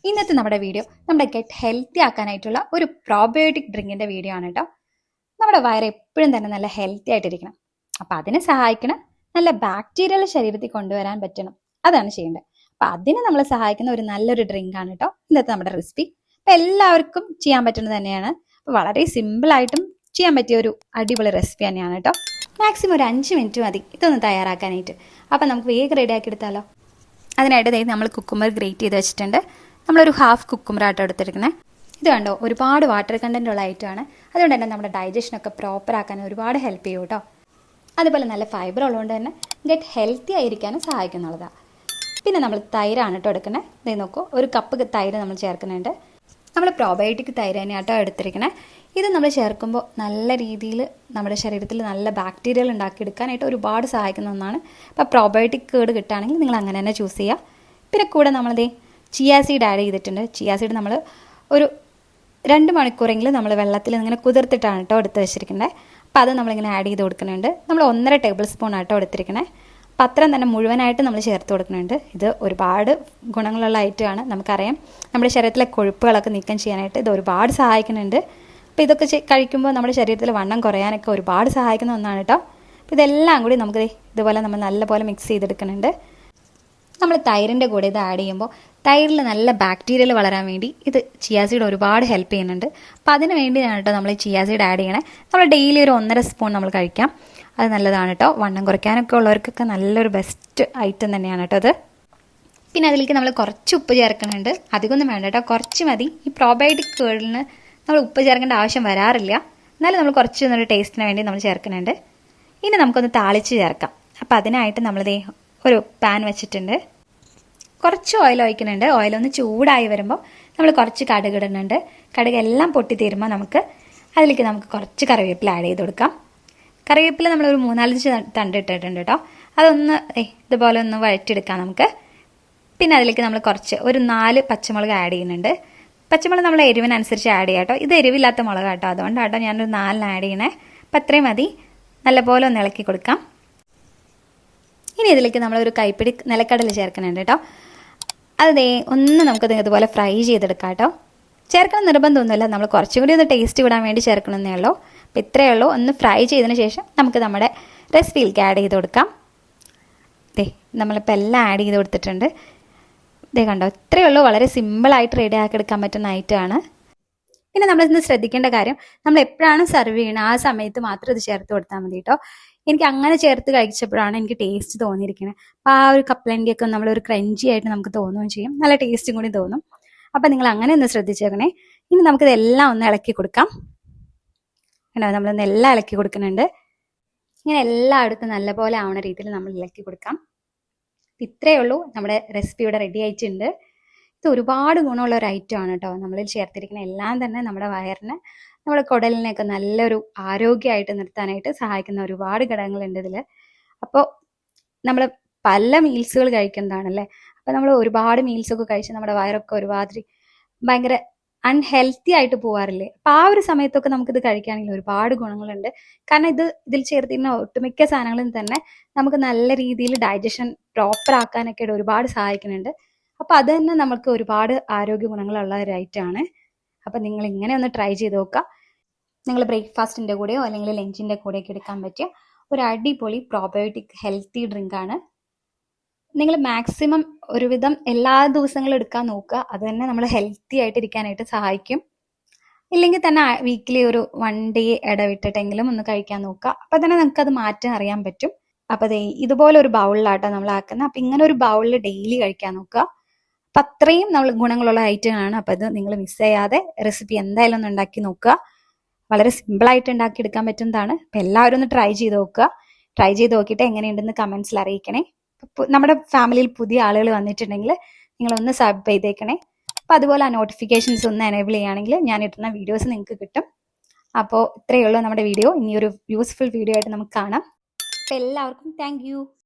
ഇന്നത്തെ നമ്മുടെ വീഡിയോ നമ്മുടെ ഗെറ്റ് ഹെൽത്തി ആക്കാനായിട്ടുള്ള ഒരു പ്രോബയോട്ടിക് ഡ്രിങ്കിന്റെ വീഡിയോ ആണ് കേട്ടോ. നമ്മുടെ വയറ് എപ്പോഴും തന്നെ നല്ല ഹെൽത്തി ആയിട്ടിരിക്കണം. അപ്പൊ അതിനെ സഹായിക്കണം നല്ല ബാക്ടീരിയകൾ ശരീരത്തിൽ കൊണ്ടുവരാൻ പറ്റണം. അതാണ് ചെയ്യേണ്ടത്. അപ്പൊ അതിന് നമ്മളെ സഹായിക്കുന്ന ഒരു നല്ലൊരു ഡ്രിങ്ക് ആണ് കേട്ടോ ഇന്നത്തെ നമ്മുടെ റെസിപ്പി. അപ്പൊ എല്ലാവർക്കും ചെയ്യാൻ പറ്റുന്നത് തന്നെയാണ്. അപ്പൊ വളരെ സിമ്പിൾ ആയിട്ടും ചെയ്യാൻ പറ്റിയ ഒരു അടിപൊളി റെസിപ്പി തന്നെയാണ് കേട്ടോ. മാക്സിമം ഒരു 5 മിനിറ്റ് മതി ഇതൊന്ന് തയ്യാറാക്കാനായിട്ട്. അപ്പൊ നമുക്ക് വേഗം റെഡിയാക്കി എടുത്താലോ. അതിനായിട്ട് നമ്മൾ കുക്കുമ്പർ ഗ്രേറ്റ് ചെയ്ത് വെച്ചിട്ടുണ്ട്. നമ്മളൊരു ഹാഫ് കുക്കുമ്പറാട്ടോ എടുത്തിരിക്കുന്നത്. ഇത് കണ്ടോ, ഒരുപാട് വാട്ടർ കണ്ടന്റ് ഉള്ള ഐറ്റമാണ്. അതുകൊണ്ട് തന്നെ നമ്മുടെ ഡൈജഷനൊക്കെ പ്രോപ്പർ ആക്കാൻ ഒരുപാട് ഹെൽപ്പ് ചെയ്യും കേട്ടോ. അതുപോലെ നല്ല ഫൈബർ ഉള്ളതുകൊണ്ട് തന്നെ ഗെറ്റ് ഹെൽത്തി ആയിരിക്കാനും സഹായിക്കുന്നുള്ളതാണ്. പിന്നെ നമ്മൾ തൈരാണ് കേട്ടോ എടുക്കുന്നത്. ഇത് നോക്കൂ, ഒരു കപ്പ് തൈര് നമ്മൾ ചേർക്കുന്നുണ്ട്. നമ്മൾ പ്രോബയോട്ടിക് തൈര് തന്നെയാട്ടോ എടുത്തിരിക്കണേ. ഇത് നമ്മൾ ചേർക്കുമ്പോൾ നല്ല രീതിയിൽ നമ്മുടെ ശരീരത്തിൽ നല്ല ബാക്ടീരിയകൾ ഉണ്ടാക്കിയെടുക്കാനായിട്ട് ഒരുപാട് സഹായിക്കുന്ന ഒന്നാണ്. അപ്പോൾ പ്രോബയോട്ടിക് കേട് കിട്ടുകയാണെങ്കിൽ നിങ്ങൾ അങ്ങനെ തന്നെ ചൂസ് ചെയ്യുക. പിന്നെ കൂടെ നമ്മളിതേ ചിയാ സീഡ് ആഡ് ചെയ്തിട്ടുണ്ട്. ചിയാ സീഡ് നമ്മൾ ഒരു 2 മണിക്കൂറെങ്കിലും നമ്മൾ വെള്ളത്തിൽ ഇങ്ങനെ കുതിർത്തിട്ടാണ് കേട്ടോ എടുത്ത് വെച്ചിരിക്കുന്നത്. അപ്പോൾ അത് നമ്മളിങ്ങനെ ആഡ് ചെയ്ത് കൊടുക്കുന്നുണ്ട്. നമ്മൾ 1.5 ടേബിൾ സ്പൂൺ ആട്ടോ എടുത്തിരിക്കണേ. അപ്പം അത്രയും തന്നെ മുഴുവനായിട്ട് നമ്മൾ ചേർത്ത് കൊടുക്കുന്നുണ്ട്. ഇത് ഒരുപാട് ഗുണങ്ങളുള്ള ഐറ്റമാണ്. നമുക്കറിയാം നമ്മുടെ ശരീരത്തിലെ കൊഴുപ്പുകളൊക്കെ നീക്കം ചെയ്യാനായിട്ട് ഇത് ഒരുപാട് സഹായിക്കുന്നുണ്ട്. അപ്പോൾ ഇതൊക്കെ കഴിക്കുമ്പോൾ നമ്മുടെ ശരീരത്തിൽ വണ്ണം കുറയാനൊക്കെ ഒരുപാട് സഹായിക്കുന്ന ഒന്നാണ് കേട്ടോ. അപ്പോൾ ഇതെല്ലാം കൂടി നമുക്ക് ഇതുപോലെ നമ്മൾ നല്ലപോലെ മിക്സ് ചെയ്തെടുക്കുന്നുണ്ട്. നമ്മൾ തൈരിൻ്റെ കൂടെ ഇത് ആഡ് ചെയ്യുമ്പോൾ തൈരിൽ നല്ല ബാക്ടീരിയൽ വളരാൻ വേണ്ടി ഇത് ചിയാ സീഡ് ഒരുപാട് ഹെൽപ്പ് ചെയ്യുന്നുണ്ട്. അപ്പോൾ അതിന് വേണ്ടിയാണ് കേട്ടോ നമ്മൾ ചിയാ സീഡ് ആഡ് ചെയ്യണേ. നമ്മൾ ഡെയിലി ഒരു 1.5 സ്പൂൺ നമ്മൾ കഴിക്കാം. അത് നല്ലതാണ് കേട്ടോ. വണ്ണം കുറയ്ക്കാനൊക്കെ ഉള്ളവർക്കൊക്കെ നല്ലൊരു ബെസ്റ്റ് ഐറ്റം തന്നെയാണ് കേട്ടോ അത്. പിന്നെ അതിലേക്ക് നമ്മൾ കുറച്ച് ഉപ്പ് ചേർക്കുന്നുണ്ട്. അധികമൊന്നും വേണ്ട കേട്ടോ, കുറച്ച് മതി. ഈ പ്രോബയോട്ടിക് കേടിന് നമ്മൾ ഉപ്പ് ചേർക്കേണ്ട ആവശ്യം വരാറില്ല. എന്നാലും നമ്മൾ കുറച്ച് ഒരു ടേസ്റ്റിന് വേണ്ടി നമ്മൾ ചേർക്കുന്നുണ്ട്. ഇനി നമുക്കൊന്ന് താളിച്ച് ചേർക്കാം. അപ്പോൾ അതിനായിട്ട് നമ്മളിതേ ഒരു പാൻ വെച്ചിട്ടുണ്ട്. കുറച്ച് ഓയിൽ ഒഴിക്കുന്നുണ്ട്. ഓയിലൊന്ന് ചൂടായി വരുമ്പോൾ നമ്മൾ കുറച്ച് കടുക് ഇടുന്നുണ്ട്. കടുക് എല്ലാം പൊട്ടി തീരുമ്പോൾ അതിലേക്ക് നമുക്ക് കുറച്ച് കറിവേപ്പില ആഡ് ചെയ്ത് കൊടുക്കാം. കറിവേപ്പില നമ്മളൊരു 3-4 തണ്ട് ഇട്ടിട്ടുണ്ട് കേട്ടോ. അതൊന്ന് ഇതുപോലെ ഒന്ന് വഴറ്റിയെടുക്കാം നമുക്ക്. പിന്നെ അതിലേക്ക് നമ്മൾ ഒരു 4 പച്ചമുളക് ആഡ് ചെയ്യുന്നുണ്ട്. പച്ചമുളക് നമ്മൾ എരിവിനനുസരിച്ച് ആഡ് ചെയ്യാം കേട്ടോ. ഇത് എരിവില്ലാത്ത മുളക് കേട്ടോ, അതുകൊണ്ടാട്ടോ ഞാനൊരു 4 ആഡ് ചെയ്യണേ. അപ്പം അത്രയും മതി. നല്ലപോലെ ഒന്ന് ഇളക്കി കൊടുക്കാം. ഇനി ഇതിലേക്ക് നമ്മളൊരു കൈപ്പിടി നിലക്കടല ചേർക്കുന്നുണ്ട് കേട്ടോ. അത് ഒന്ന് നമുക്കത് ഇതുപോലെ ഫ്രൈ ചെയ്തെടുക്കാം കേട്ടോ. ചേർക്കണം നിർബന്ധമൊന്നുമില്ല, നമ്മൾ കുറച്ചും കൂടി ഒന്ന് ടേസ്റ്റ് വിടാൻ വേണ്ടി ചേർക്കണമെന്നേ ഉള്ളൂ. അപ്പോൾ ഇത്രയേ ഉള്ളൂ. ഒന്ന് ഫ്രൈ ചെയ്തതിന് ശേഷം നമുക്ക് നമ്മുടെ റെസിപ്പിയിലേക്ക് ആഡ് ചെയ്ത് കൊടുക്കാം. നമ്മളിപ്പോൾ എല്ലാം ആഡ് ചെയ്ത് കൊടുത്തിട്ടുണ്ട്. കണ്ടോ, ഇത്രയേ ഉള്ളൂ. വളരെ സിമ്പിളായിട്ട് റെഡിയാക്കി എടുക്കാൻ പറ്റുന്ന ഐറ്റമാണ്. പിന്നെ നമ്മളിന്ന് ശ്രദ്ധിക്കേണ്ട കാര്യം, നമ്മൾ എപ്പോഴാണ് സെർവ് ചെയ്യണം ആ സമയത്ത് മാത്രം ഇത് ചേർത്ത് കൊടുത്താൽ മതി കേട്ടോ. എനിക്ക് അങ്ങനെ ചേർത്ത് കഴിച്ചപ്പോഴാണ് എനിക്ക് ടേസ്റ്റ് തോന്നിയിരിക്കുന്നത്. അപ്പോൾ ആ ഒരു കപ്പലണ്ടിയൊക്കെ നമ്മളൊരു ക്രഞ്ചി ആയിട്ട് നമുക്ക് തോന്നുകയും ചെയ്യും, നല്ല ടേസ്റ്റും കൂടി തോന്നും. അപ്പം നിങ്ങൾ അങ്ങനെ ഒന്ന് ശ്രദ്ധിച്ചേക്കണേ. ഇനി നമുക്കിതെല്ലാം ഒന്ന് ഇളക്കി കൊടുക്കാം. നമ്മളൊന്ന് എല്ലാം ഇളക്കി കൊടുക്കുന്നുണ്ട്. ഇങ്ങനെ എല്ലായിടത്തും നല്ലപോലെ ആവുന്ന രീതിയിൽ നമ്മൾ ഇളക്കി കൊടുക്കാം. ഇത്രയേ ഉള്ളൂ. നമ്മുടെ റെസിപ്പി ഇവിടെ റെഡി ആയിട്ടുണ്ട്. ഇത് ഒരുപാട് ഗുണമുള്ള ഒരു ഐറ്റമാണ് കേട്ടോ. നമ്മളിൽ ചേർത്തിരിക്കുന്ന എല്ലാം തന്നെ നമ്മുടെ വയറിന്, നമ്മുടെ കുടലിനെയൊക്കെ നല്ലൊരു ആരോഗ്യമായിട്ട് നിർത്താനായിട്ട് സഹായിക്കുന്ന ഒരുപാട് ഘടകങ്ങളുണ്ട് ഇതിൽ. അപ്പോൾ നമ്മൾ പല മീൽസുകൾ കഴിക്കുന്നതാണല്ലേ. അപ്പോൾ നമ്മൾ ഒരുപാട് മീൽസൊക്കെ കഴിച്ച് നമ്മുടെ വയറൊക്കെ ഒരുമാതിരി ഭയങ്കര അൺഹെൽത്തി ആയിട്ട് പോകാറില്ലേ. അപ്പോൾ ആ ഒരു സമയത്തൊക്കെ നമുക്കിത് കഴിക്കുകയാണെങ്കിൽ ഒരുപാട് ഗുണങ്ങളുണ്ട്. കാരണം ഇതിൽ ചേർത്തിരുന്ന ഒട്ടുമിക്ക സാധനങ്ങളും തന്നെ നമുക്ക് നല്ല രീതിയിൽ ഡൈജഷൻ പ്രോപ്പർ ആക്കാനൊക്കെ ഒരുപാട് സഹായിക്കുന്നുണ്ട്. അപ്പോൾ അത് തന്നെ നമുക്ക് ഒരുപാട് ആരോഗ്യ ഗുണങ്ങളുള്ള ഒരു ഐറ്റമാണ്. അപ്പം നിങ്ങൾ ഇങ്ങനെ ഒന്ന് ട്രൈ ചെയ്ത് നോക്കുക. നിങ്ങൾ ബ്രേക്ക്ഫാസ്റ്റിൻ്റെ കൂടെയോ അല്ലെങ്കിൽ ലഞ്ചിൻ്റെ കൂടെയൊക്കെ എടുക്കാൻ പറ്റിയ ഒരു അടിപൊളി പ്രോബയോട്ടിക് ഹെൽത്തി ഡ്രിങ്കാണ്. നിങ്ങൾ മാക്സിമം ഒരുവിധം എല്ലാ ദിവസങ്ങളും എടുക്കാൻ നോക്കുക. അത് തന്നെ നമ്മൾ ഹെൽത്തി ആയിട്ട് ഇരിക്കാനായിട്ട് സഹായിക്കും. ഇല്ലെങ്കിൽ തന്നെ വീക്കിലി ഒരു 1 ഡേ ഇടവിട്ടിട്ടെങ്കിലും ഒന്ന് കഴിക്കാൻ നോക്കുക. അപ്പം തന്നെ നമുക്കത് മാറ്റം അറിയാൻ പറ്റും. അപ്പം ഇതുപോലെ ഒരു ബൗളിലാട്ടോ നമ്മൾ ആക്കുന്നത്. അപ്പം ഇങ്ങനെ ഒരു ബൗളിൽ ഡെയിലി കഴിക്കാൻ നോക്കുക. അപ്പം അത്രയും നമ്മൾ ഗുണങ്ങളുള്ള ഐറ്റമാണ്. അപ്പം ഇത് നിങ്ങൾ മിസ് ചെയ്യാതെ റെസിപ്പി എന്തായാലും ഒന്ന് ഉണ്ടാക്കി നോക്കുക. വളരെ സിമ്പിളായിട്ട് ഉണ്ടാക്കി എടുക്കാൻ പറ്റുന്നതാണ്. അപ്പം എല്ലാവരും ഒന്ന് ട്രൈ ചെയ്ത് നോക്കുക. ട്രൈ ചെയ്ത് നോക്കിയിട്ട് എങ്ങനെയുണ്ടെന്ന് കമൻസിൽ അറിയിക്കണേ. നമ്മുടെ ഫാമിലിയിൽ പുതിയ ആളുകൾ വന്നിട്ടുണ്ടെങ്കിൽ നിങ്ങളൊന്ന് സബ് ചെയ്തേക്കണേ. അപ്പം അതുപോലെ ആ നോട്ടിഫിക്കേഷൻസ് ഒന്ന് എനേബിൾ ചെയ്യുകയാണെങ്കിൽ ഞാൻ ഇടുന്ന വീഡിയോസ് നിങ്ങൾക്ക് കിട്ടും. അപ്പോൾ ഇത്രയേ ഉള്ളൂ നമ്മുടെ വീഡിയോ. ഇനിയൊരു യൂസ്ഫുൾ വീഡിയോ ആയിട്ട് നമുക്ക് കാണാം. അപ്പം എല്ലാവർക്കും താങ്ക് യു.